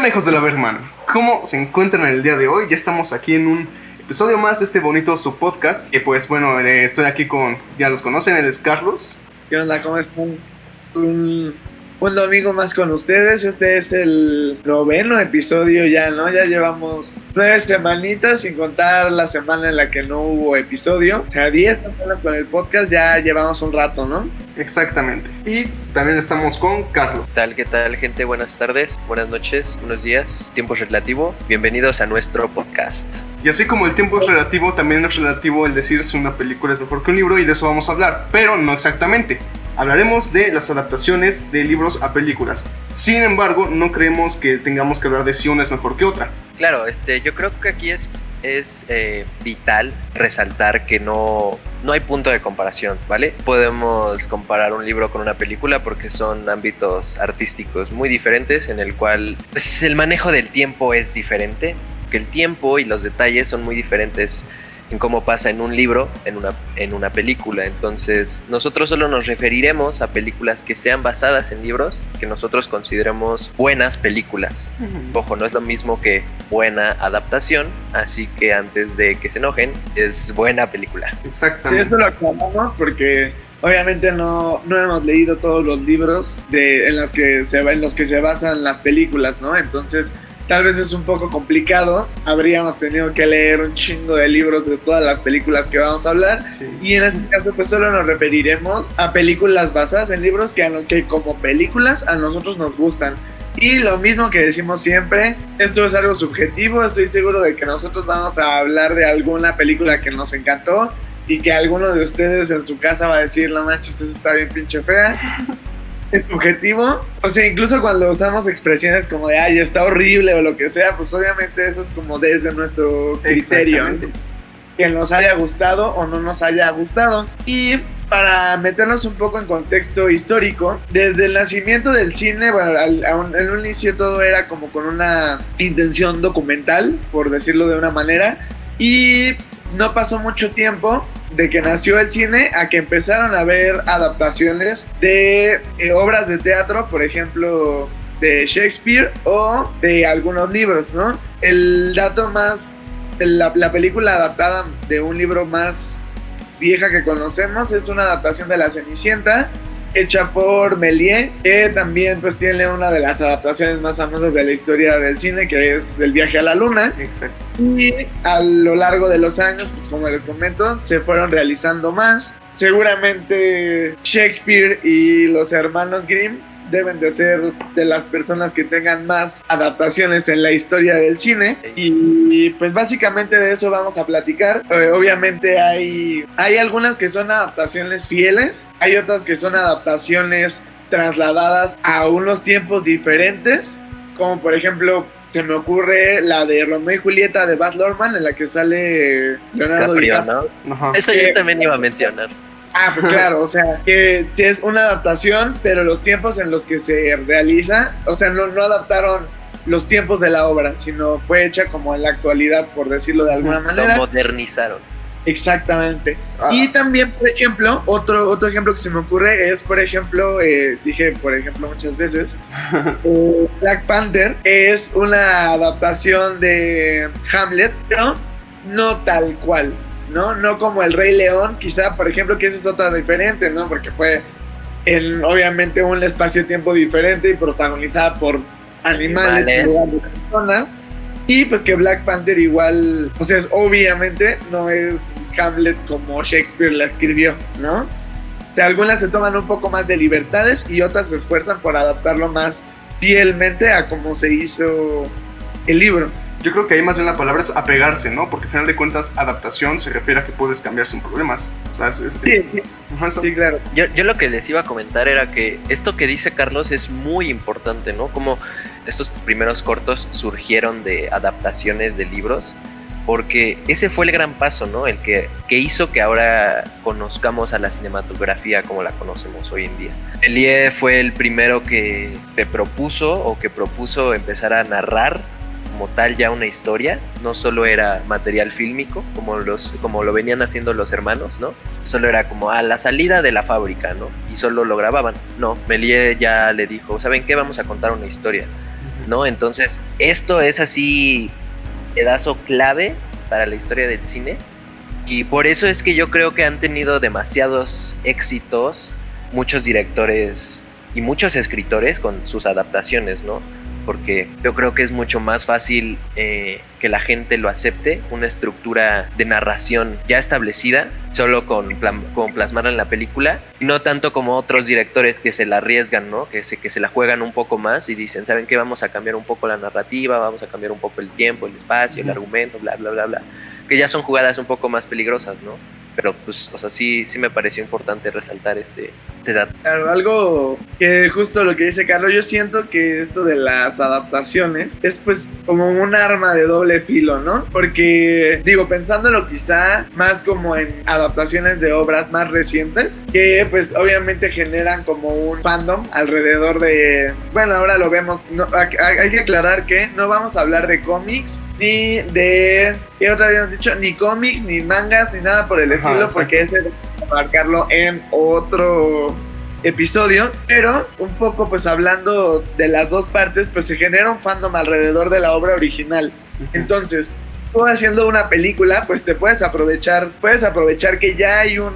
onda, hijos de la Berman? ¿Cómo se encuentran el día de hoy? Ya estamos aquí en un episodio más de este bonito subpodcast. Y pues bueno, estoy aquí con, ya los conocen, él es Carlos. ¿Qué onda? ¿Cómo están? Un domingo más con ustedes. Este es el 9º episodio ya, ¿no? Ya llevamos 9 semanitas sin contar la semana en la que no hubo episodio. O sea, 10 semanas con el podcast, ya llevamos un rato, ¿no? Exactamente. Y también estamos con Carlos. ¿Qué tal, gente? Buenas tardes, buenas noches, buenos días. Tiempo es relativo. Bienvenidos a nuestro podcast. Y así como el tiempo es relativo, también es relativo el decir si una película es mejor que un libro, y de eso vamos a hablar, pero no exactamente. Hablaremos de las adaptaciones de libros a películas. Sin embargo, no creemos que tengamos que hablar de si una es mejor que otra. Claro, yo creo que aquí es vital resaltar que no hay punto de comparación, ¿vale? Podemos comparar un libro con una película porque son ámbitos artísticos muy diferentes en el cual pues, el manejo del tiempo es diferente, que el tiempo y los detalles son muy diferentes en cómo pasa en un libro, en una película. Entonces nosotros solo nos referiremos a películas que sean basadas en libros que nosotros consideremos buenas películas. Ojo, no es lo mismo que buena adaptación, así que antes de que se enojen, es buena película. Exactamente. Sí, esto lo aclaramos porque obviamente no hemos leído todos los libros en los que se basan las películas, ¿no? Entonces tal vez es un poco complicado, habríamos tenido que leer un chingo de libros de todas las películas que vamos a hablar, sí. Y en este caso pues solo nos referiremos a películas basadas en libros que como películas a nosotros nos gustan. Y lo mismo que decimos siempre, esto es algo subjetivo, estoy seguro de que nosotros vamos a hablar de alguna película que nos encantó y que alguno de ustedes en su casa va a decir, no manches, esa está bien pinche fea. Es subjetivo, o sea, incluso cuando usamos expresiones como de ay, está horrible o lo que sea, pues obviamente eso es como desde nuestro criterio, que nos haya gustado o no nos haya gustado. Y para meternos un poco en contexto histórico, desde el nacimiento del cine, bueno, en un inicio todo era como con una intención documental, por decirlo de una manera, y no pasó mucho tiempo de que nació el cine a que empezaron a ver adaptaciones de obras de teatro, por ejemplo, de Shakespeare o de algunos libros, ¿no? El dato más, la película adaptada de un libro más vieja que conocemos es una adaptación de La Cenicienta, hecha por Méliès, que también pues tiene una de las adaptaciones más famosas de la historia del cine, que es El viaje a la luna. Exacto. Y a lo largo de los años, pues como les comento, se fueron realizando más. Seguramente Shakespeare y los hermanos Grimm deben de ser de las personas que tengan más adaptaciones en la historia del cine, y pues básicamente de eso vamos a platicar. Obviamente hay algunas que son adaptaciones fieles, hay otras que son adaptaciones trasladadas a unos tiempos diferentes, como por ejemplo se me ocurre la de Romeo y Julieta de Baz Luhrmann, en la que sale Leonardo DiCaprio, ¿no? Eso yo también iba a mencionar. Ah, pues claro, o sea, que sí es una adaptación, pero los tiempos en los que se realiza, o sea, no adaptaron los tiempos de la obra, sino fue hecha como en la actualidad, por decirlo de alguna manera. Lo modernizaron. Exactamente. Y también, por ejemplo, otro ejemplo que se me ocurre es, por ejemplo, dije por ejemplo muchas veces, Black Panther es una adaptación de Hamlet, pero no tal cual. No como El Rey León, quizá, por ejemplo, que esa es otra diferente, ¿no? Porque fue en, obviamente, un espacio-tiempo diferente y protagonizada por animales en lugar de personas. Y pues que Black Panther igual, o sea, obviamente no es Hamlet como Shakespeare la escribió, ¿no? Algunas se toman un poco más de libertades y otras se esfuerzan por adaptarlo más fielmente a cómo se hizo el libro. Yo creo que ahí más bien la palabra es apegarse, ¿no? Porque al final de cuentas, adaptación se refiere a que puedes cambiar sin problemas. O sea, sí, claro. Yo lo que les iba a comentar era que esto que dice Carlos es muy importante, ¿no? Como estos primeros cortos surgieron de adaptaciones de libros, porque ese fue el gran paso, ¿no? El que hizo que ahora conozcamos a la cinematografía como la conocemos hoy en día. Méliès fue el primero que propuso empezar a narrar como tal ya una historia, no solo era material fílmico como lo venían haciendo los hermanos, ¿no? Solo era como a la salida de la fábrica, ¿no? Y solo lo grababan. No, Méliès ya le dijo, ¿saben qué? Vamos a contar una historia. ¿no? Entonces, esto es así pedazo clave para la historia del cine. Y por eso es que yo creo que han tenido demasiados éxitos muchos directores y muchos escritores con sus adaptaciones, ¿no? Porque yo creo que es mucho más fácil que la gente lo acepte, una estructura de narración ya establecida, solo con plasmarla en la película, y no tanto como otros directores que se la arriesgan, ¿no? Que se la juegan un poco más y dicen, ¿saben qué? Vamos a cambiar un poco la narrativa, vamos a cambiar un poco el tiempo, el espacio, el argumento, bla, bla, bla, bla. Que ya son jugadas un poco más peligrosas, ¿no? Pero pues, o sea, sí me pareció importante resaltar este dato. Claro, algo que justo lo que dice Carlos, yo siento que esto de las adaptaciones es pues como un arma de doble filo, ¿no? Porque, digo, pensándolo quizá más como en adaptaciones de obras más recientes, que pues obviamente generan como un fandom alrededor de... Bueno, ahora lo vemos, no, hay que aclarar que no vamos a hablar de cómics, ni de... ¿Qué otra habíamos dicho? Ni cómics, ni mangas, ni nada por el estilo, porque ese vamos a marcarlo en otro episodio, pero un poco pues hablando de las dos partes, pues se genera un fandom alrededor de la obra original. Entonces, tú haciendo una película, pues te puedes aprovechar que ya hay un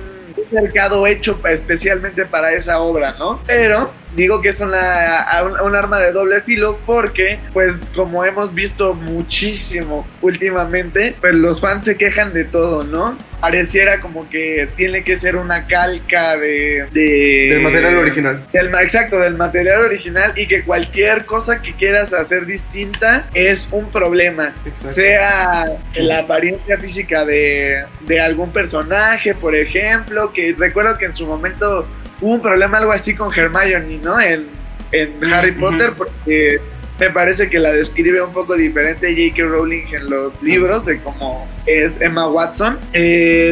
mercado hecho especialmente para esa obra, ¿no? Pero digo que es un arma de doble filo porque, pues, como hemos visto muchísimo últimamente, pues los fans se quejan de todo, ¿no? Pareciera como que tiene que ser una calca del material original. Exacto, del material original, y que cualquier cosa que quieras hacer distinta es un problema. Exacto. Sea la apariencia física de algún personaje, por ejemplo, que recuerdo que en su momento hubo un problema algo así con Hermione, ¿no? En Harry Potter, porque me parece que la describe un poco diferente J.K. Rowling en los libros de cómo es Emma Watson.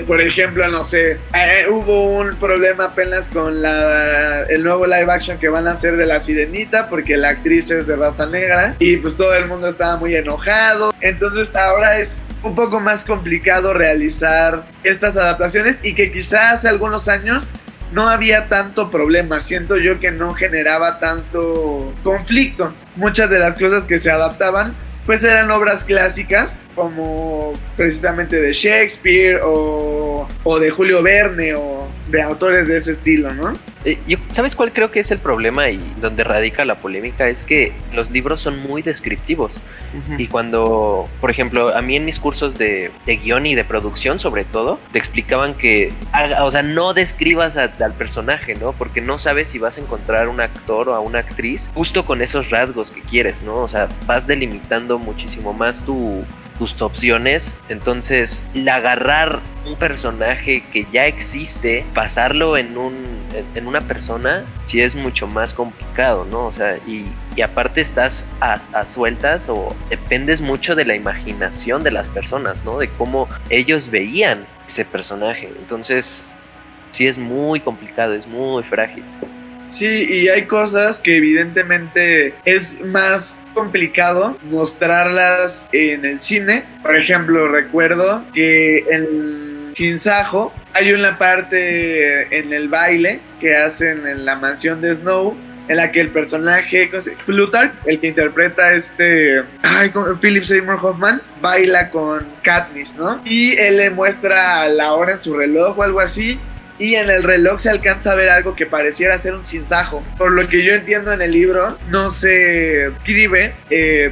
Por ejemplo, no sé, hubo un problema apenas con el nuevo live action que van a hacer de La Sirenita, porque la actriz es de raza negra y pues todo el mundo estaba muy enojado. Entonces ahora es un poco más complicado realizar estas adaptaciones, y que quizás hace algunos años no había tanto problema, siento yo que no generaba tanto conflicto. Muchas de las cosas que se adaptaban pues eran obras clásicas, como precisamente de Shakespeare o de Julio Verne o de autores de ese estilo, ¿no? ¿Sabes cuál creo que es el problema y donde radica la polémica? Es que los libros son muy descriptivos. Y cuando, por ejemplo, a mí en mis cursos de guión y de producción, sobre todo, te explicaban que, o sea, no describas al personaje, ¿no? Porque no sabes si vas a encontrar un actor o a una actriz justo con esos rasgos que quieres, ¿no? O sea, vas delimitando muchísimo más tus opciones. Entonces, el agarrar un personaje que ya existe, pasarlo en una persona, sí es mucho más complicado, ¿no? O sea, y aparte estás a sueltas, o dependes mucho de la imaginación de las personas, ¿no? De cómo ellos veían ese personaje. Entonces, sí es muy complicado, es muy frágil. Sí, y hay cosas que evidentemente es más complicado mostrarlas en el cine. Por ejemplo, recuerdo que en Sin Sajo hay una parte en el baile que hacen en la mansión de Snow, en la que el personaje Plutarch, el que interpreta Philip Seymour Hoffman, baila con Katniss, ¿no? Y él le muestra la hora en su reloj o algo así, y en el reloj se alcanza a ver algo que pareciera ser un sinsajo. Por lo que yo entiendo, en el libro no se escribe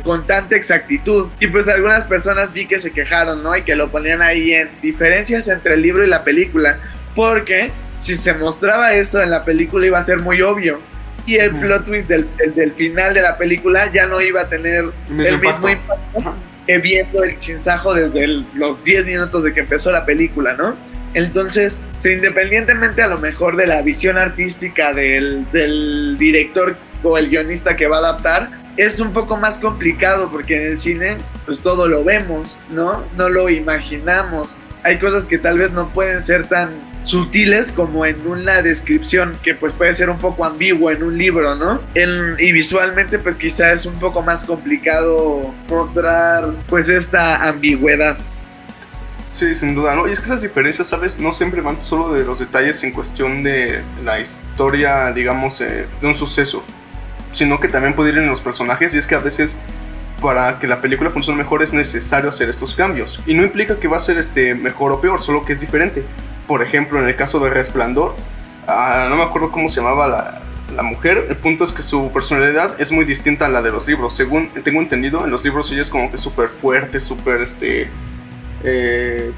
con tanta exactitud. Y pues algunas personas vi que se quejaron, ¿no? Y que lo ponían ahí en diferencias entre el libro y la película. Porque si se mostraba eso en la película iba a ser muy obvio. Y el plot twist del final de la película ya no iba a tener el mismo impacto que viendo el sinsajo desde los 10 minutos de que empezó la película, ¿no? Entonces, independientemente a lo mejor de la visión artística del director o el guionista que va a adaptar, es un poco más complicado, porque en el cine pues todo lo vemos, ¿no? No lo imaginamos. Hay cosas que tal vez no pueden ser tan sutiles como en una descripción, que pues puede ser un poco ambiguo en un libro, ¿no? Y visualmente pues quizá es un poco más complicado mostrar pues esta ambigüedad. Sí, sin duda, ¿no? Y es que esas diferencias, ¿sabes? No siempre van solo de los detalles en cuestión de la historia, digamos, de un suceso, sino que también puede ir en los personajes, y es que a veces para que la película funcione mejor es necesario hacer estos cambios, y no implica que va a ser mejor o peor, solo que es diferente. Por ejemplo, en el caso de Resplandor, no me acuerdo cómo se llamaba la mujer. El punto es que su personalidad es muy distinta a la de los libros. Según tengo entendido, en los libros ella es como que súper fuerte, súper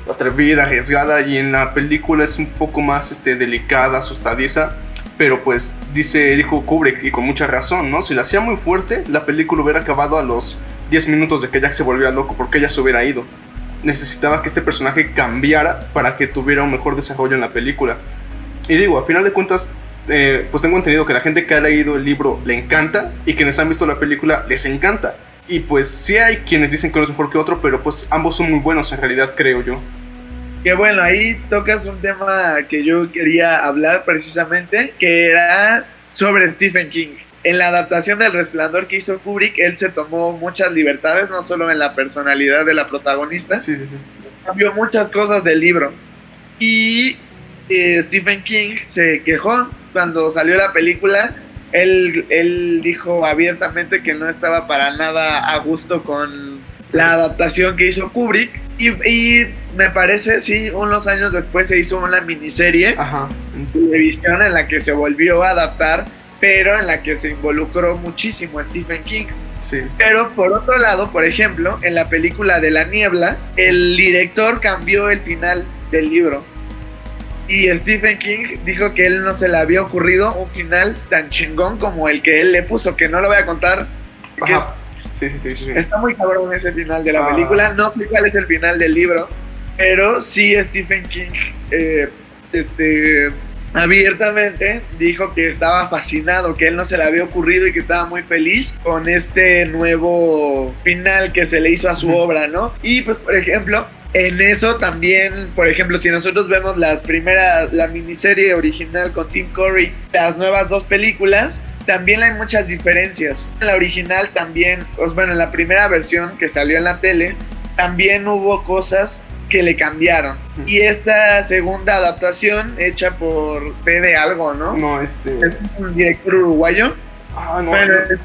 atrevida, arriesgada, y en la película es un poco más delicada, asustadiza. Pero pues dijo Kubrick, y con mucha razón, ¿no? Si la hacía muy fuerte, la película hubiera acabado a los 10 minutos de que Jack se volviera loco, porque ella se hubiera ido. Necesitaba que este personaje cambiara para que tuviera un mejor desarrollo en la película. Y digo, a final de cuentas, pues tengo entendido que la gente que ha leído el libro le encanta, y quienes han visto la película les encanta. Y pues sí hay quienes dicen que uno es mejor que otro, pero pues ambos son muy buenos en realidad, creo yo. Que bueno, ahí tocas un tema que yo quería hablar precisamente, que era sobre Stephen King. En la adaptación del Resplandor que hizo Kubrick, él se tomó muchas libertades, no solo en la personalidad de la protagonista, Sí. cambió muchas cosas del libro. Y Stephen King se quejó cuando salió la película. Él dijo abiertamente que no estaba para nada a gusto con la adaptación que hizo Kubrick. Y me parece, sí, unos años después se hizo una miniserie en televisión en la que se volvió a adaptar, pero en la que se involucró muchísimo a Stephen King. Sí. Pero por otro lado, por ejemplo, en la película de La Niebla, el director cambió el final del libro. Y Stephen King dijo que él no se le había ocurrido un final tan chingón como el que él le puso, que no lo voy a contar, que Sí. está muy cabrón ese final de la película. No sé cuál es el final del libro, pero sí Stephen King abiertamente dijo que estaba fascinado, que él no se le había ocurrido y que estaba muy feliz con este nuevo final que se le hizo a su obra, ¿no? Y pues, por ejemplo, en eso también, por ejemplo, si nosotros vemos la miniserie original con Tim Curry, las nuevas 2 películas, también hay muchas diferencias. En la original también, pues bueno, en la primera versión que salió en la tele, también hubo cosas que le cambiaron. Y esta segunda adaptación, hecha por Fede Algo, ¿no? No, es un director uruguayo. No. Bueno, es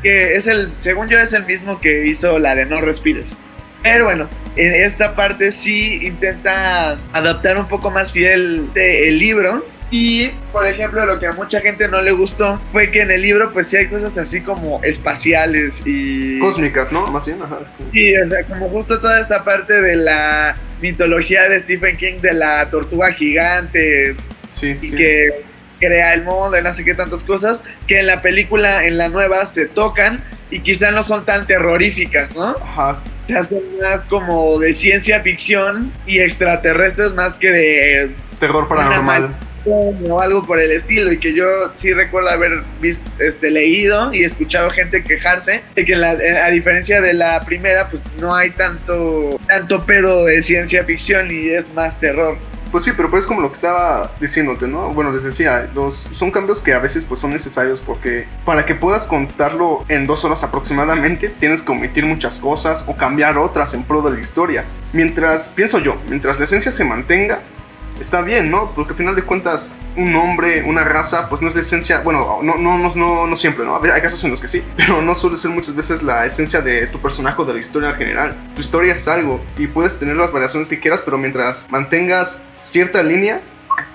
que según yo es el mismo que hizo la de No Respires. Pero bueno, en esta parte sí intenta adaptar un poco más fiel el libro. Y, por ejemplo, lo que a mucha gente no le gustó fue que en el libro pues sí hay cosas así como espaciales y... cósmicas, ¿no? Más bien, Sí, o sea, como justo toda esta parte de la mitología de Stephen King, de la tortuga gigante, que crea el mundo y no sé qué tantas cosas, que en la película, en la nueva, se tocan y quizá no son tan terroríficas, ¿no? Se hacen más como de ciencia ficción y extraterrestres más que de... terror paranormal. O algo por el estilo, y que yo sí recuerdo haber visto, leído y escuchado gente quejarse de que a diferencia de la primera, pues no hay tanto pedo de ciencia ficción y es más terror. Pues sí, pero pues es como lo que estaba diciéndote, ¿no? Bueno, les decía, son cambios que a veces pues son necesarios, porque para que puedas contarlo en 2 horas aproximadamente, tienes que omitir muchas cosas o cambiar otras en pro de la historia. Mientras la esencia se mantenga, está bien, ¿no? Porque al final de cuentas, un hombre, una raza, pues no es la esencia. Bueno, no siempre, ¿no? Hay casos en los que sí, pero no suele ser muchas veces la esencia de tu personaje o de la historia en general. Tu historia es algo y puedes tener las variaciones que quieras, pero mientras mantengas cierta línea,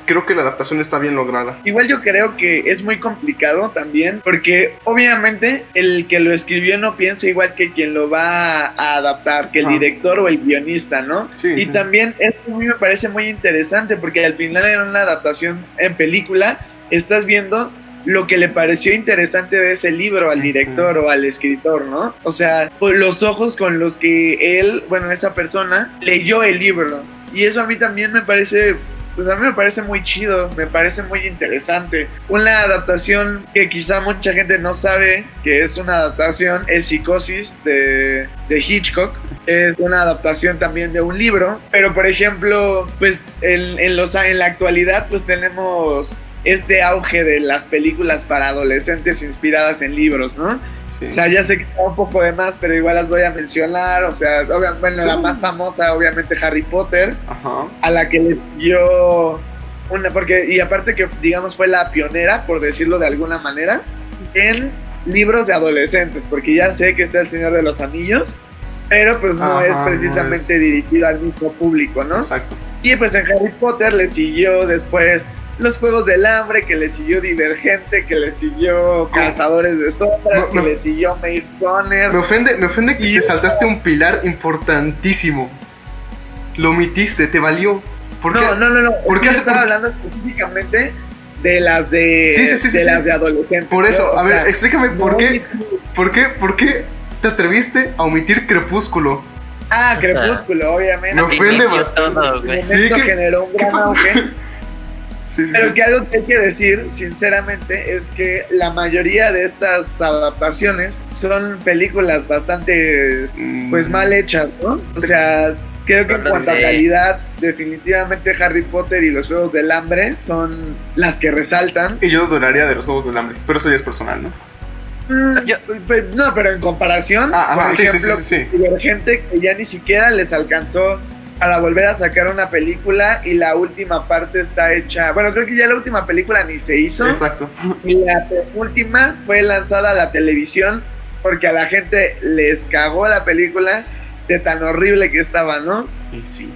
creo que la adaptación está bien lograda. Igual yo creo que es muy complicado también, porque obviamente el que lo escribió no piensa igual que quien lo va a adaptar, que el director o el guionista, ¿no? Y también esto a mí me parece muy interesante, porque al final en una adaptación en película estás viendo lo que le pareció interesante de ese libro al director o al escritor, ¿no? O sea, los ojos con los que esa persona leyó el libro. Y eso a mí también me parece... Pues a mí me parece muy chido, me parece muy interesante. Una adaptación que quizá mucha gente no sabe que es una adaptación es Psicosis de Hitchcock. Es una adaptación también de un libro. Pero por ejemplo, pues en la actualidad pues tenemos este auge de las películas para adolescentes inspiradas en libros, ¿no? O sea, ya sé que está un poco de más, pero igual las voy a mencionar. O sea, la más famosa, obviamente, Harry Potter, a la que le dio y aparte que, digamos, fue la pionera, por decirlo de alguna manera, en libros de adolescentes, porque ya sé que está El Señor de los Anillos, pero pues no es precisamente dirigido al mismo público, ¿no? Exacto. Y pues en Harry Potter le siguió después Los Juegos del Hambre, que le siguió Divergente, que le siguió Cazadores de Sombras, que le siguió Maze Runner. Me ofende que te saltaste un pilar importantísimo. Lo omitiste, te valió. ¿Por qué? No. ¿Por qué estaba hablando específicamente de las de las de adolescentes? Por eso, a ver, explícame por qué te atreviste a omitir Crepúsculo. Crepúsculo, obviamente. Me ofende bastante. Sí, que generó un gran auge. Pero que algo que hay que decir, sinceramente, es que la mayoría de estas adaptaciones son películas bastante, pues, mal hechas, ¿no? O sea, creo que en cuanto a calidad, definitivamente Harry Potter y Los Juegos del Hambre son las que resaltan. Y yo dudaría de Los Juegos del Hambre, pero eso ya es personal, ¿no? No, pero en comparación, por ejemplo, Divergente, que ya ni siquiera les alcanzó para volver a sacar una película, y la última parte está hecha, bueno, creo que ya la última película ni se hizo. Exacto. Y la última fue lanzada a la televisión porque a la gente les cagó la película de tan horrible que estaba, ¿no? Sí.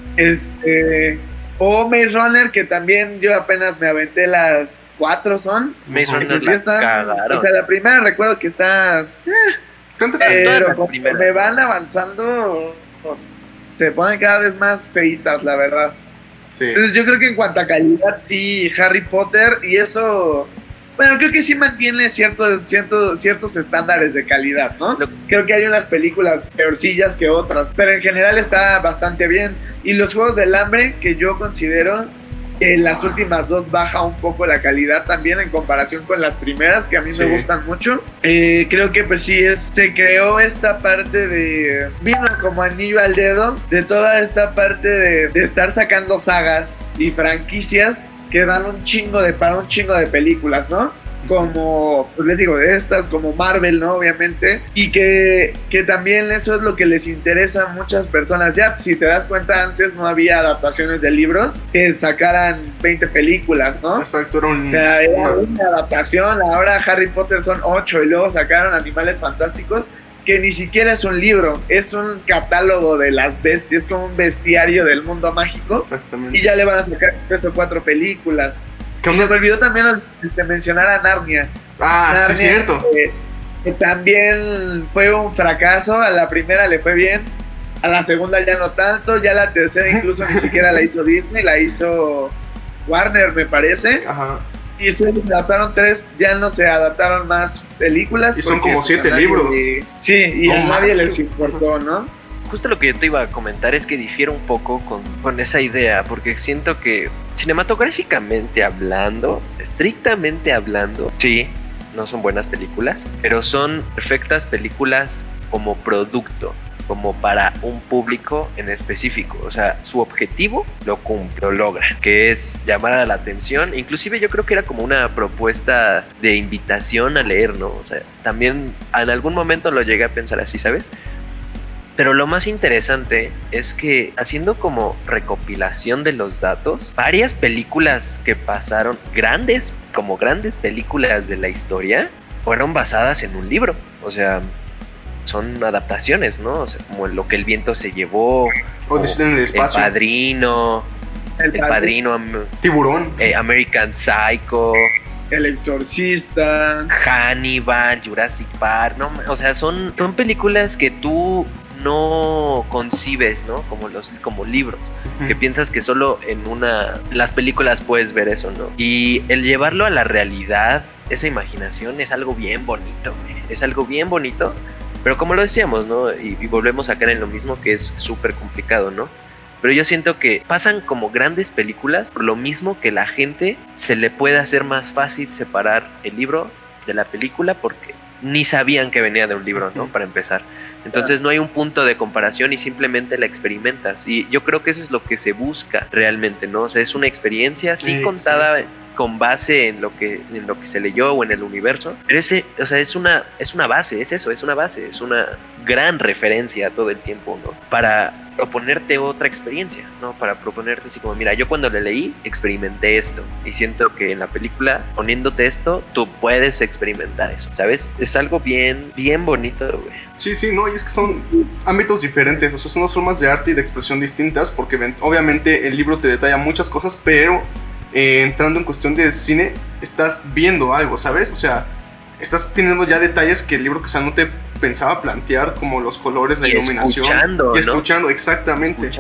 O Maze Runner, que también yo apenas me aventé las 4 son. Maze Runner sí cagaron. O sea, la primera recuerdo que está... pero como me van avanzando, se ponen cada vez más feitas, la verdad. Sí. Entonces yo creo que en cuanto a calidad, sí, Harry Potter, y eso... Bueno, creo que sí mantiene ciertos estándares de calidad, ¿no? Creo que hay unas películas peorcillas que otras, pero en general está bastante bien. Y Los Juegos del Hambre, que yo considero que en las últimas 2 baja un poco la calidad también en comparación con las primeras, que a mí me gustan mucho. Creo que pues sí, se creó esta parte de... Vino como anillo al dedo de toda esta parte de estar sacando sagas y franquicias que dan para un chingo de películas, ¿no? Como, pues les digo, estas, como Marvel, ¿no? Obviamente. Y que también eso es lo que les interesa a muchas personas. Ya, si te das cuenta, antes no había adaptaciones de libros que sacaran 20 películas, ¿no? Exacto, era una adaptación. Ahora Harry Potter son 8 y luego sacaron Animales Fantásticos, que ni siquiera es un libro, es un catálogo de las bestias, es como un bestiario del mundo mágico. Exactamente. Y ya le van a sacar 3 o 4 películas. Y se me olvidó también mencionar a Narnia. Narnia, sí, es cierto. Que también fue un fracaso. A la primera le fue bien, a la segunda ya no tanto, ya la tercera incluso ni siquiera la hizo Disney, la hizo Warner, me parece. Ajá. Y se adaptaron 3, ya no se adaptaron más películas. Y son como 7 libros. Sí, y a nadie les importó, ¿no? Justo lo que yo te iba a comentar es que difiere un poco con esa idea, porque siento que cinematográficamente hablando, estrictamente hablando, sí, no son buenas películas, pero son perfectas películas como producto, como para un público en específico. O sea, su objetivo lo cumple, lo logra, que es llamar a la atención. Inclusive yo creo que era como una propuesta de invitación a leer, ¿no? O sea, también en algún momento lo llegué a pensar así, ¿sabes? Pero lo más interesante es que, haciendo como recopilación de los datos, varias películas que pasaron, grandes películas de la historia, fueron basadas en un libro. O sea, son adaptaciones, ¿no? O sea, como Lo que el viento se llevó, o en el espacio. El Padrino, Tiburón, American Psycho, El Exorcista, Hannibal, Jurassic Park, no, o sea, son películas que tú no concibes, ¿no? Como libros, que piensas que solo en las películas puedes ver eso, ¿no? Y el llevarlo a la realidad, esa imaginación, es algo bien bonito, es algo bien bonito. Pero como lo decíamos, ¿no? Y volvemos a caer en lo mismo, que es súper complicado, ¿no? Pero yo siento que pasan como grandes películas, por lo mismo que la gente se le puede hacer más fácil separar el libro de la película, porque ni sabían que venía de un libro, ¿no? Para empezar. Entonces no hay un punto de comparación y simplemente la experimentas. Y yo creo que eso es lo que se busca realmente, ¿no? O sea, es una experiencia, sí, contada con base en lo que se leyó o en el universo, pero o sea, es una base, es una gran referencia todo el tiempo, ¿no? Para proponerte otra experiencia, ¿no? Para proponerte así como, mira, yo cuando le leí experimenté esto y siento que en la película, poniéndote esto, tú puedes experimentar eso, ¿sabes? Es algo bien bonito, güey. Sí, no, y es que son ámbitos diferentes, o sea, son dos formas de arte y de expresión distintas, porque obviamente el libro te detalla muchas cosas, pero entrando en cuestión de cine, estás viendo algo, ¿sabes? O sea, estás teniendo ya detalles que el libro quizá no te pensaba plantear, como los colores, la iluminación. Y escuchando, exactamente.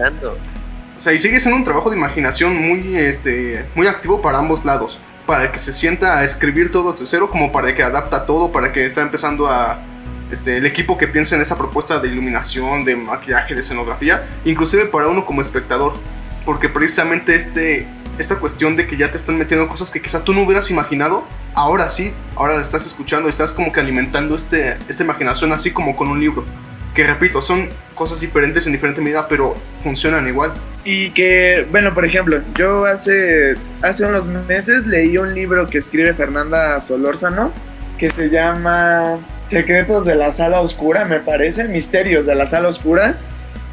O sea, y sigue siendo un trabajo de imaginación muy activo para ambos lados. Para el que se sienta a escribir todo desde cero, como para el que adapta todo, para que está empezando el equipo que piensa en esa propuesta de iluminación, de maquillaje, de escenografía, inclusive para uno como espectador. Porque precisamente esta cuestión de que ya te están metiendo cosas que quizá tú no hubieras imaginado, ahora sí, ahora la estás escuchando, estás como que alimentando esta imaginación, así como con un libro. Que repito, son cosas diferentes en diferente medida, pero funcionan igual. Y que, bueno, por ejemplo, yo hace unos meses leí un libro que escribe Fernanda Solórzano, que se llama Secretos de la Sala Oscura, me parece, Misterios de la Sala Oscura.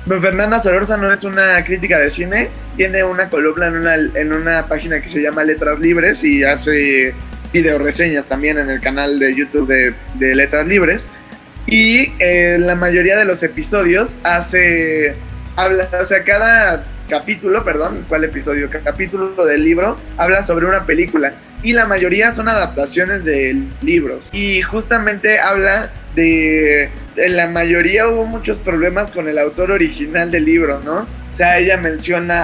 Bueno, Fernanda Solórzano es una crítica de cine, tiene una columna en una página que se llama Letras Libres y hace videoreseñas también en el canal de YouTube de Letras Libres. Y la mayoría de los episodios cada capítulo, capítulo del libro habla sobre una película y la mayoría son adaptaciones de libros. Y justamente habla en la mayoría hubo muchos problemas con el autor original del libro, ¿no? O sea, ella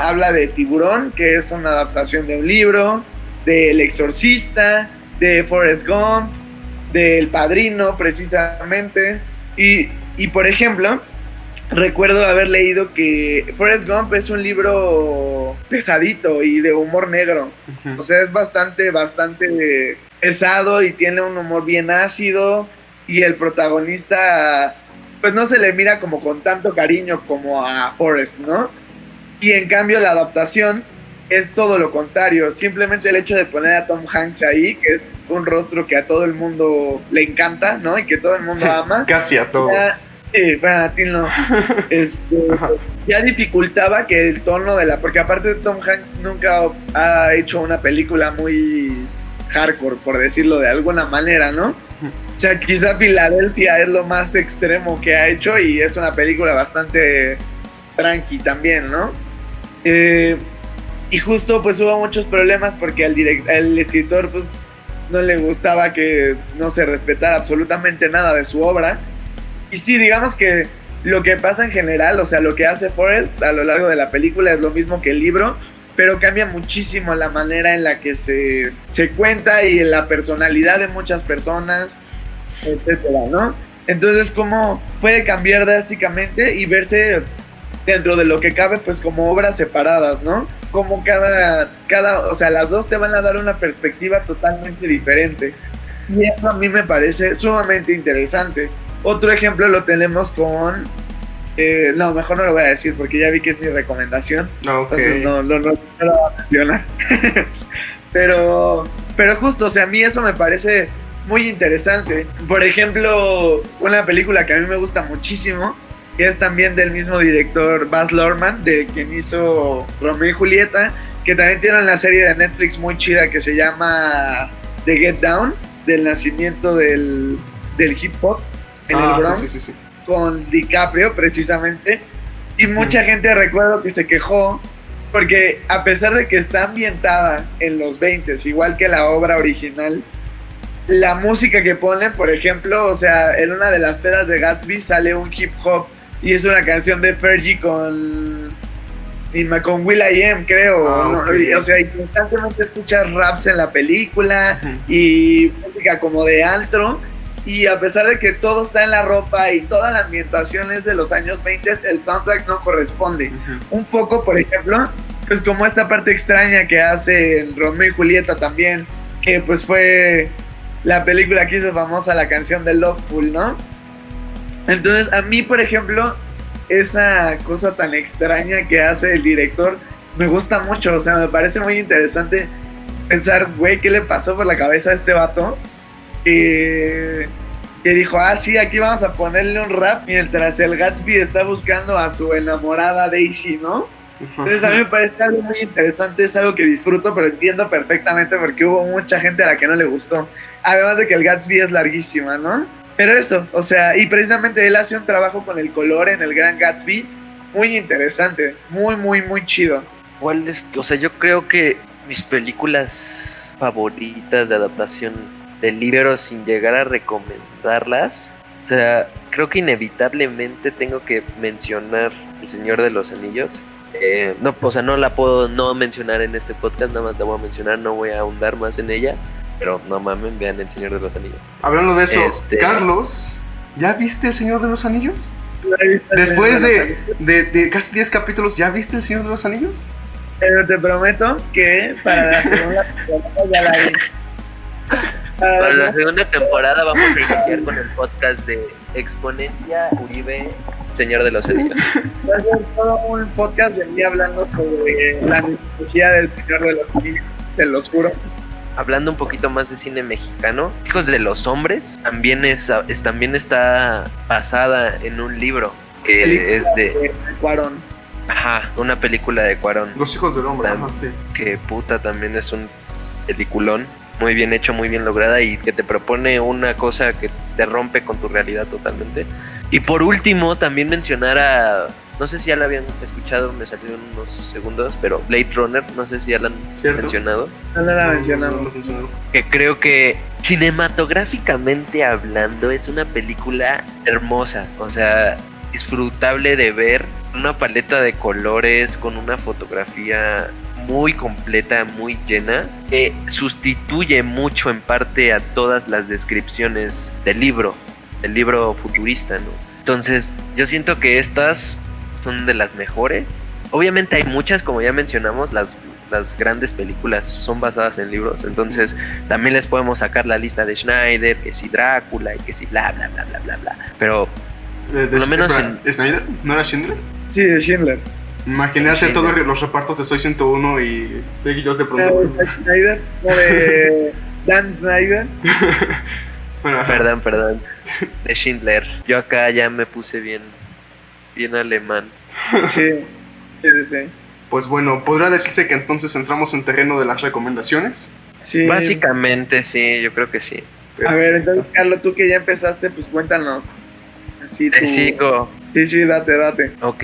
habla de Tiburón, que es una adaptación de un libro, de El Exorcista, de Forrest Gump, del Padrino, precisamente. Y por ejemplo, recuerdo haber leído que Forrest Gump es un libro pesadito y de humor negro. O sea, es bastante pesado y tiene un humor bien ácido. Y el protagonista, pues no se le mira como con tanto cariño como a Forrest, ¿no? Y en cambio la adaptación es todo lo contrario. Simplemente el hecho de poner a Tom Hanks ahí, que es un rostro que a todo el mundo le encanta, ¿no? Y que todo el mundo ama. Casi a todos. Sí, bueno, a ti no. Ya dificultaba que el tono porque aparte Tom Hanks nunca ha hecho una película muy hardcore, por decirlo de alguna manera, ¿no? O sea, quizá Filadelfia es lo más extremo que ha hecho y es una película bastante tranqui también, ¿no? Y justo pues hubo muchos problemas porque al escritor pues no le gustaba que no se respetara absolutamente nada de su obra. Y sí, digamos que lo que pasa en general, o sea, lo que hace Forrest a lo largo de la película es lo mismo que el libro, pero cambia muchísimo la manera en la que se cuenta y en la personalidad de muchas personas, etcétera, ¿no? Entonces, cómo puede cambiar drásticamente y verse dentro de lo que cabe, pues como obras separadas, ¿no? Como o sea, las dos te van a dar una perspectiva totalmente diferente. Y eso a mí me parece sumamente interesante. Otro ejemplo lo tenemos con... no, mejor no lo voy a decir porque ya vi que es mi recomendación. Okay. Entonces no lo voy a mencionar. pero justo, o sea, a mí eso me parece muy interesante. Por ejemplo, una película que a mí me gusta muchísimo, que es también del mismo director Baz Luhrmann, de quien hizo Romeo y Julieta, que también tiene una serie de Netflix muy chida que se llama The Get Down, del nacimiento del hip hop en el Bronx. Sí. Con DiCaprio precisamente, y mucha gente recuerdo que se quejó porque a pesar de que está ambientada en los 20s, igual que la obra original, la música que ponen, por ejemplo, o sea, en una de las pedas de Gatsby sale un hip hop y es una canción de Fergie con will.i.am, creo, ¿no? Okay. O sea, y constantemente escuchas raps en la película y música como de antro. Y a pesar de que todo está en la ropa y toda la ambientación es de los años 20, el soundtrack no corresponde. Un poco, por ejemplo, pues como esta parte extraña que hace en Romeo y Julieta también, que pues fue la película que hizo famosa la canción de Loveful, ¿no? Entonces, a mí, por ejemplo, esa cosa tan extraña que hace el director me gusta mucho, o sea, me parece muy interesante pensar, güey, ¿qué le pasó por la cabeza a este vato? Que dijo, sí, aquí vamos a ponerle un rap mientras el Gatsby está buscando a su enamorada Daisy, ¿no? Entonces a mí me parece algo muy interesante, es algo que disfruto, pero entiendo perfectamente porque hubo mucha gente a la que no le gustó. Además de que el Gatsby es larguísima, ¿no? Pero eso, o sea, y precisamente él hace un trabajo con el color en el Gran Gatsby muy interesante, muy chido. ¿Cuál es? O sea, yo creo que mis películas favoritas de adaptación del libro, sin llegar a recomendarlas, o sea, creo que inevitablemente tengo que mencionar El Señor de los Anillos. No, o sea, no la puedo no mencionar en este podcast, nada más la voy a mencionar, no voy a ahondar más en ella, pero no mames, vean El Señor de los Anillos. Hablando de eso, Carlos, ¿ya viste El Señor de los Anillos? Después de casi 10 capítulos, ¿ya viste El Señor de los Anillos? Pero te prometo que para la segunda temporada ya la vi. Para la segunda temporada vamos a iniciar con el podcast de Exponencia Uribe, Señor de los Anillos. Va a ser todo un podcast de mí hablando sobre la mitología del Señor de los Anillos, te los juro. Hablando un poquito más de cine mexicano, Hijos de los Hombres también está basada en un libro que es de Cuarón. Ajá, una película de Cuarón. Los Hijos del Hombre, sí. Que puta, también es un peliculón. Muy bien hecho, muy bien lograda y que te propone una cosa que te rompe con tu realidad totalmente. Y por último, también mencionar a... No sé si ya la habían escuchado, me salió en unos segundos, pero Blade Runner, no sé si ya la han mencionado. No la mencionamos. Que creo que cinematográficamente hablando es una película hermosa, o sea, disfrutable de ver, una paleta de colores, con una fotografía muy completa, muy llena, que sustituye mucho en parte a todas las descripciones del libro futurista, ¿no? Entonces, yo siento que estas son de las mejores. Obviamente hay muchas, como ya mencionamos, las grandes películas son basadas en libros, entonces también les podemos sacar la lista de Schneider, que si Drácula y que si bla bla bla bla bla bla. Pero por lo menos ¿Schneider? ¿No era Schindler? Sí, de Schindler. Imaginé hacer todos los repartos de Soy 101 y Peggy Jones de pronto. ¿De Schneider? ¿O de Dan Schneider? Bueno, perdón. De Schindler. Yo acá ya me puse bien alemán. Sí. Pues bueno, ¿podría decirse que entonces entramos en terreno de las recomendaciones? Sí. Básicamente sí, yo creo que sí. A ver, entonces, Carlos, tú que ya empezaste, pues cuéntanos. Así Te sigo. Sí, date. Ok.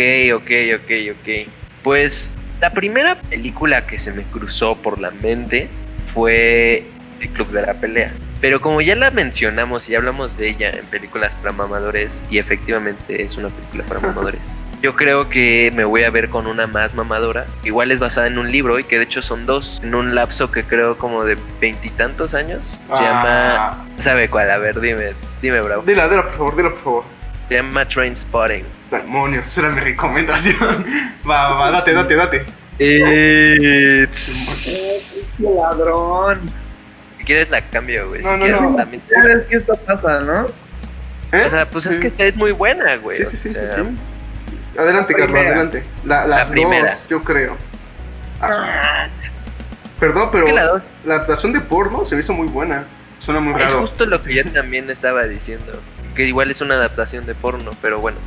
Pues la primera película que se me cruzó por la mente fue El Club de la Pelea. Pero como ya la mencionamos y ya hablamos de ella en películas para mamadores, y efectivamente es una película para mamadores, yo creo que me voy a ver con una más mamadora. Igual es basada en un libro y que de hecho son dos, en un lapso que creo como de 20 y tantos años. Se llama... ¿Sabe cuál? A ver, dime, bravo. Dila, por favor. Se llama Trainspotting. Demonios, esa era mi recomendación. Va, date. ¡Qué ladrón! Si quieres la cambio, güey. No. También... Ya ves que esto pasa, ¿no? O sea, pues es que es muy buena, güey. Sí. Adelante, Carlos, adelante. Las primera. Dos, yo creo. Perdón, pero la adaptación de porno se me hizo muy buena. Suena muy raro. Es justo lo que yo también estaba diciendo. Que igual es una adaptación de porno, pero bueno.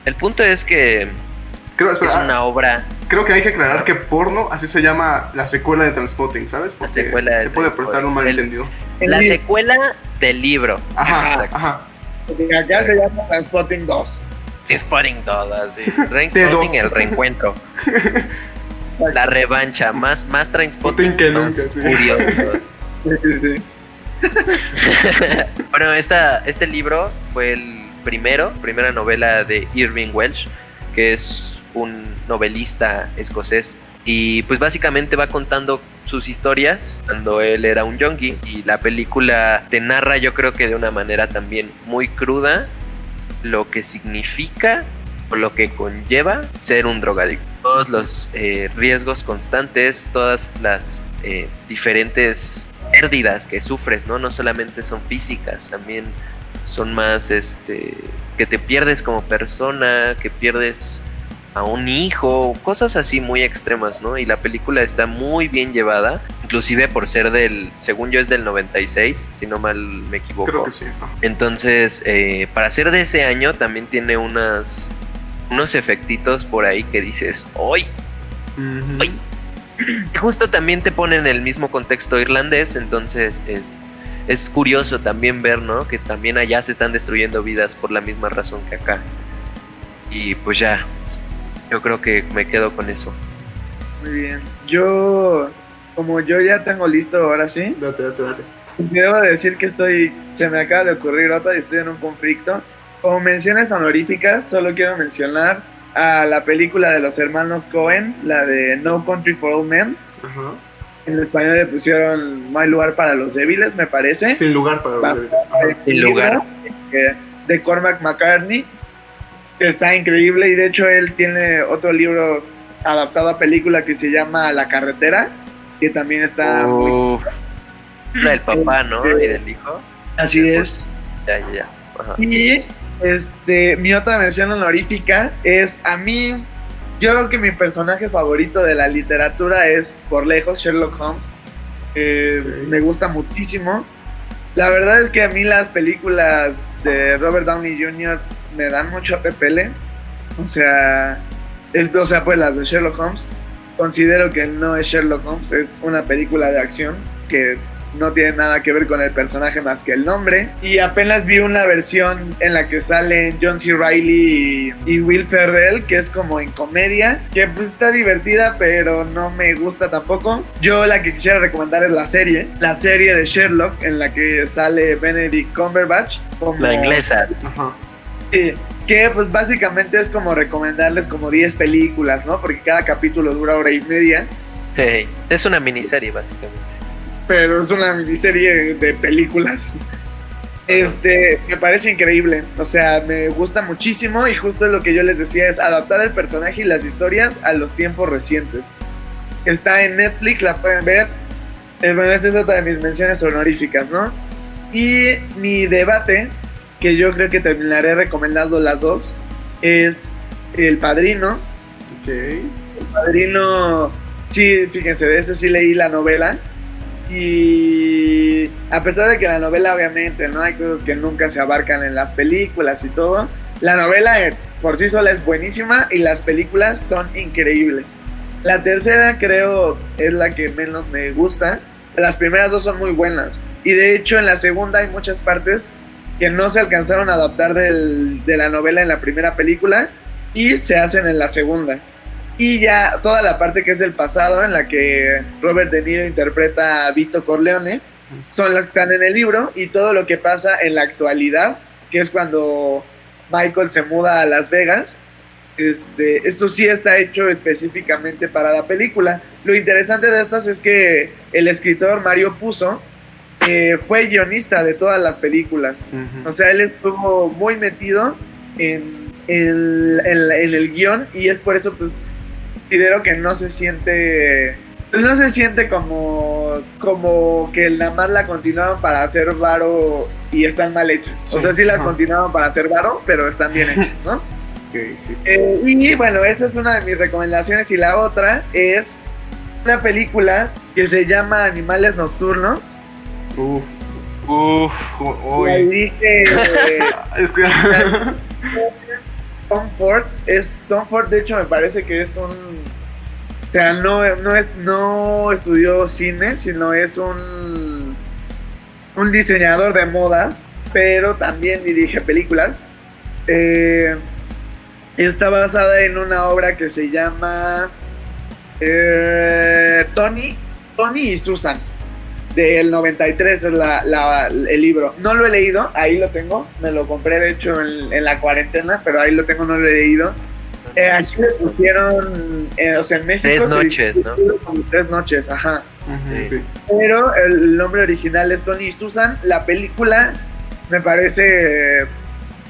El punto es que es una obra. Creo que hay que aclarar que porno, así se llama la secuela de Trainspotting, ¿sabes? Porque se puede prestar un malentendido. La secuela del libro. Ajá. Porque acá se llama Trainspotting 2. Trainspotting 2, así. Trainspotting, el reencuentro. La revancha, más Trainspotting que más nunca, sí. Curioso. Sí. Bueno, este libro fue el primera novela de Irving Welsh, que es un novelista escocés, y pues básicamente va contando sus historias cuando él era un yonki, y la película te narra, yo creo que de una manera también muy cruda, lo que significa o lo que conlleva ser un drogadicto. Todos los riesgos constantes, todas las diferentes pérdidas que sufres, ¿no? No solamente son físicas, también son más que te pierdes como persona, que pierdes a un hijo, cosas así muy extremas, ¿no? Y la película está muy bien llevada, inclusive por ser según yo es del 96, si no mal me equivoco. Creo que sí. Entonces, para ser de ese año también tiene unos efectitos por ahí que dices, ¡ay! Ujú. ¡Ay! Justo también te ponen el mismo contexto irlandés, entonces es curioso también ver, ¿no? Que también allá se están destruyendo vidas por la misma razón que acá. Y pues ya, yo creo que me quedo con eso. Muy bien. Como yo ya tengo listo ahora sí, Date. debo decir que se me acaba de ocurrir otra y estoy en un conflicto. Como menciones honoríficas, solo quiero mencionar a la película de los hermanos Coen, la de No Country for Old Men. Ajá. En español le pusieron No hay lugar para los débiles, me parece. Sin lugar para los bebés. Ajá. Sin lugar. De Cormac McCartney, que está increíble, y de hecho él tiene otro libro adaptado a película que se llama La carretera, que también está muy... La del papá, ¿no? Y del hijo. Así es. Ya. Ajá. Y mi otra mención honorífica es, a mí, yo creo que mi personaje favorito de la literatura es por lejos Sherlock Holmes. Me gusta muchísimo. La verdad es que a mí las películas de Robert Downey Jr. me dan mucho repele. O sea, pues las de Sherlock Holmes. Considero que no es Sherlock Holmes, es una película de acción que no tiene nada que ver con el personaje más que el nombre. Y apenas vi una versión en la que salen John C. Reilly y Will Ferrell, que es como en comedia, que pues está divertida, pero no me gusta tampoco. Yo la que quisiera recomendar es la serie de Sherlock, en la que sale Benedict Cumberbatch como... La inglesa. Ajá. Sí, que pues básicamente es como recomendarles como 10 películas, ¿no? Porque cada capítulo dura hora y media. Hey, es una miniserie, básicamente. Pero es una miniserie de películas. Me parece increíble. O sea, me gusta muchísimo, y justo lo que yo les decía es adaptar el personaje y las historias a los tiempos recientes. Está en Netflix, la pueden ver. Bueno, esa es otra de mis menciones honoríficas, ¿no? Y mi debate, que yo creo que terminaré recomendando las dos, es El Padrino. Ok. El Padrino, sí, fíjense, de ese sí leí la novela. Y a pesar de que la novela, obviamente, no hay cosas que nunca se abarcan en las películas y todo, la novela por sí sola es buenísima y las películas son increíbles. La tercera creo es la que menos me gusta. Las primeras dos son muy buenas, y de hecho en la segunda hay muchas partes que no se alcanzaron a adaptar de la novela en la primera película y se hacen en la segunda. Y ya toda la parte que es del pasado, en la que Robert De Niro interpreta a Vito Corleone, son las que están en el libro, y todo lo que pasa en la actualidad, que es cuando Michael se muda a Las Vegas, esto sí está hecho específicamente para la película. Lo interesante de estas es que el escritor Mario Puzo fue guionista de todas las películas. Uh-huh. O sea, él estuvo muy metido en el guión, y es por eso pues considero que no se siente como que nada más la continuaban para hacer varo y están mal hechas. Sí. O sea, sí las continuaban para hacer varo, pero están bien hechas, ¿no? Okay, sí. Y bueno, esa es una de mis recomendaciones, y la otra es una película que se llama Animales Nocturnos. Uy. La dirige Es que... Tom Ford, de hecho me parece que es o sea, no estudió cine, sino es un diseñador de modas, pero también dirige películas. Está basada en una obra que se llama Tony y Susan, del 93 es el libro. No lo he leído, ahí lo tengo, me lo compré de hecho en la cuarentena, pero ahí lo tengo, no lo he leído. Aquí le pusieron, o sea, en México 3 noches, ¿no? Como 3 noches, ajá. Uh-huh. Pero el nombre original es Tony y Susan. La película me parece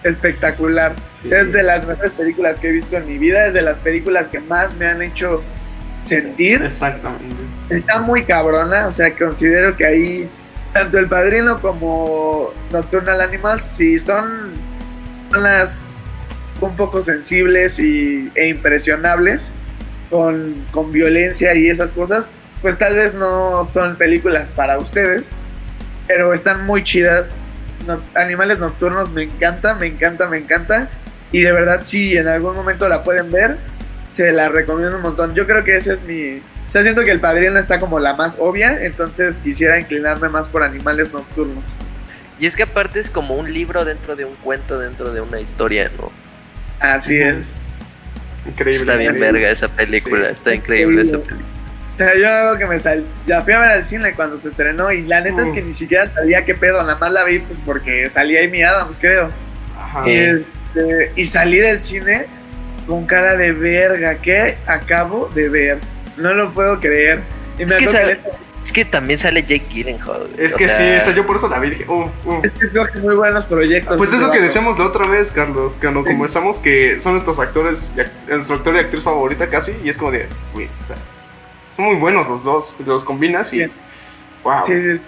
espectacular. Sí. O sea, es de las mejores películas que he visto en mi vida, es de las películas que más me han hecho sentir. Exactamente. Está muy cabrona, o sea, considero que ahí tanto El Padrino como Nocturnal Animals sí son las un poco sensibles e impresionables con violencia y esas cosas, pues tal vez no son películas para ustedes, pero están muy chidas. Animales Nocturnos me encanta, me encanta, me encanta. Y de verdad, si en algún momento la pueden ver, se la recomiendo un montón. Yo creo que ese es mi... O sea, siento que El Padrino está como la más obvia, entonces quisiera inclinarme más por Animales Nocturnos. Y es que aparte es como un libro dentro de un cuento, dentro de una historia, ¿no? Así es. Increíble. Está bien increíble. verga esa película, Sí. está increíble esa película. O sea, yo algo que ya fui a ver al cine cuando se estrenó y la neta es que ni siquiera sabía qué pedo, nada más la vi pues porque salía Amy Adams, creo. Ajá. Y salí del cine con cara de verga, ¿qué acabo de ver? No lo puedo creer. Y me acuerdo Es que también sale Jake Gyllenhaal. Es que sí, o sea, yo por eso la vi y dije, es que creo que muy buenos proyectos. Pues es lo que vato. decíamos la otra vez, Carlos, cuando conversamos que son nuestros actores, nuestro actor y actriz favorita casi, y es como de, güey, o sea, son muy buenos los dos, los combinas y, Sí. wow. Sí.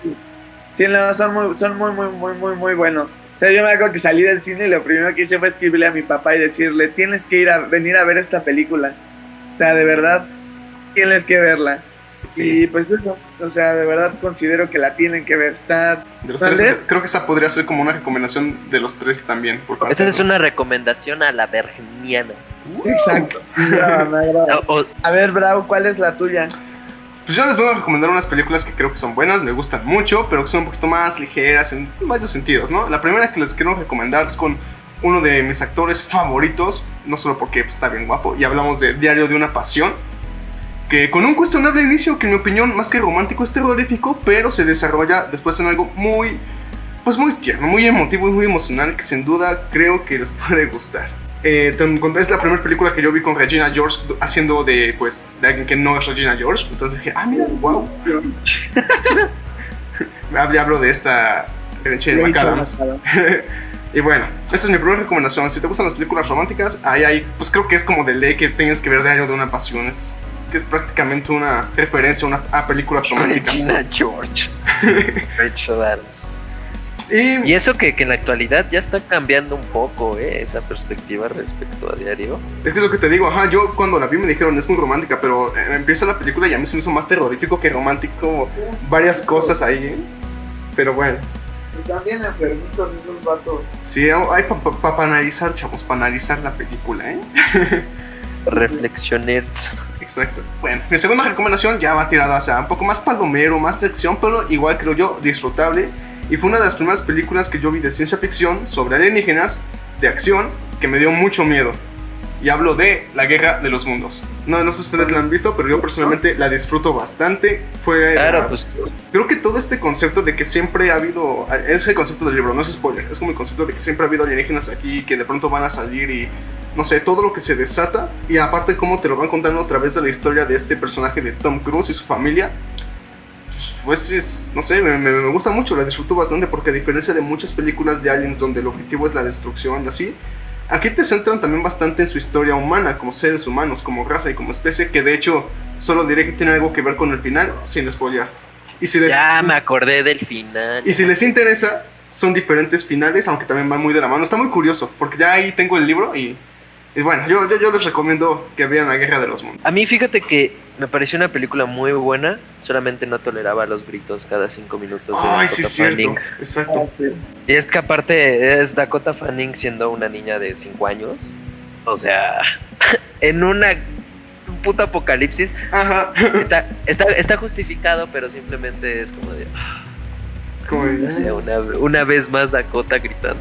Sí, no, son muy buenos. O sea, yo me acuerdo que salí del cine y lo primero que hice fue escribirle a mi papá y decirle, tienes que venir a ver esta película. O sea, de verdad, tienes que verla. Sí. Y pues eso, o sea, de verdad considero que la tienen que ver. Está... De los tres, creo que esa podría ser como una recomendación de los tres también. Por parte Esa es de- una recomendación a la virginiana. Exacto. Me agrada. A ver, Bravo, ¿cuál es la tuya? Pues yo les voy a recomendar unas películas que creo que son buenas, me gustan mucho, pero que son un poquito más ligeras en varios sentidos, ¿no? La primera que les quiero recomendar es con uno de mis actores favoritos, no solo porque pues, está bien guapo, y hablamos de Diario de una Pasión, que con un cuestionable inicio que en mi opinión más que romántico es terrorífico, pero se desarrolla después en algo muy, pues muy tierno, muy emotivo y muy emocional que sin duda creo que les puede gustar. Es la primera película que yo vi con Regina George haciendo de alguien que no es Regina George, entonces dije, mira, wow. Hablo de esta Rachel McAdams. Y bueno, esa es mi primera recomendación. Si te gustan las películas románticas, ahí pues creo que es como de ley que tengas que ver Diario de una Pasión. Que es prácticamente una referencia a películas románticas. Regina George. Rachel Adams. Y Y eso que en la actualidad ya está cambiando un poco, esa perspectiva respecto a Diario. es que es lo que te digo, yo cuando la vi me dijeron es muy romántica, pero empieza la película y a mí se me hizo más terrorífico que romántico, varias cosas ahí, pero bueno. También enfermitos esos vatos. Sí, hay para analizar, chavos, para analizar la película, Reflexioner. Exacto. Bueno, mi segunda recomendación ya va tirada hacia un poco más palomero, más de acción, pero igual creo yo disfrutable. Y fue una de las primeras películas que yo vi de ciencia ficción sobre alienígenas, de acción, que me dio mucho miedo. Y hablo de La Guerra de los Mundos. No sé si ustedes la han visto, pero yo personalmente la disfruto bastante. Claro, pues Creo que todo este concepto de que siempre ha habido... Es el concepto del libro, no es spoiler. Es como el concepto de que siempre ha habido alienígenas aquí, que de pronto van a salir y... No sé, todo lo que se desata. Y aparte cómo te lo van contando a través de la historia de este personaje de Tom Cruise y su familia. Pues no sé, me gusta mucho, la disfruto bastante porque a diferencia de muchas películas de aliens donde el objetivo es la destrucción y así, aquí te centran también bastante en su historia humana, como seres humanos, como raza y como especie, que de hecho solo diré que tiene algo que ver con el final, sin spoilear. Y si les, ya me acordé del final. y si les interesa, son diferentes finales, aunque también van muy de la mano. Está muy curioso, porque ya ahí tengo el libro y bueno, yo les recomiendo que vean La Guerra de los Mundos. A mí fíjate que me pareció una película muy buena, solamente no toleraba los gritos cada 5 minutos de Ay, sí, Dakota cierto, Fanning. exacto. Y es que aparte es Dakota Fanning siendo una niña de 5 años. O sea, en un puto apocalipsis Ajá. está justificado, pero simplemente es como de... Como no sé, una vez más Dakota gritando.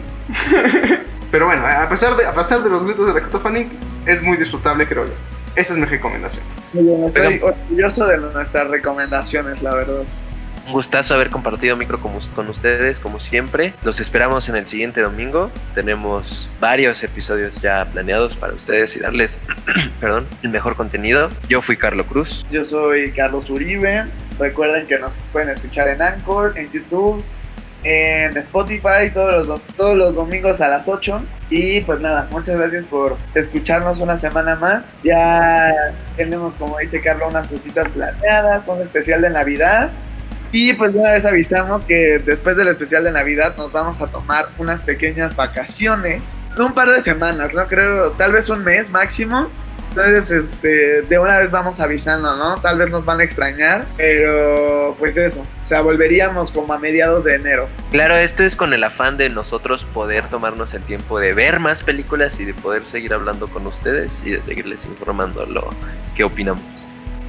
Pero bueno, a pesar de los gritos de Dakota Fanning, es muy disfrutable, creo yo. Esa es mi recomendación. Estoy orgulloso de nuestras recomendaciones, la verdad. Un gustazo haber compartido micro con ustedes, como siempre. Los esperamos en el siguiente domingo. Tenemos varios episodios ya planeados para ustedes y darles el mejor contenido. Yo fui Carlos Cruz. Yo soy Carlos Uribe. Recuerden que nos pueden escuchar en Anchor, en YouTube, en Spotify todos los domingos a las 8. Y pues nada, muchas gracias por escucharnos una semana más. Ya tenemos, como dice Carlos, unas cositas planeadas, un especial de Navidad. Y pues una vez avisamos que después del especial de Navidad nos vamos a tomar unas pequeñas vacaciones. Un par de semanas, no creo, tal vez un mes máximo. Entonces, de una vez vamos avisando, ¿no? Tal vez nos van a extrañar, pero pues eso, o sea, volveríamos como a mediados de enero. Claro, esto es con el afán de nosotros poder tomarnos el tiempo de ver más películas y de poder seguir hablando con ustedes y de seguirles informando lo que opinamos.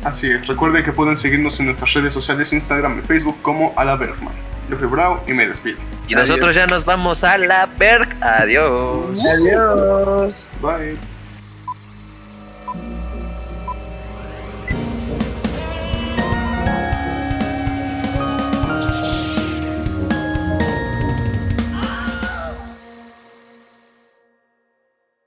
Así es, recuerden que pueden seguirnos en nuestras redes sociales, Instagram y Facebook como A la Bergman. Yo fui Bravo y me despido. Y nosotros ya nos vamos a la Berg. Adiós. Adiós. Bye.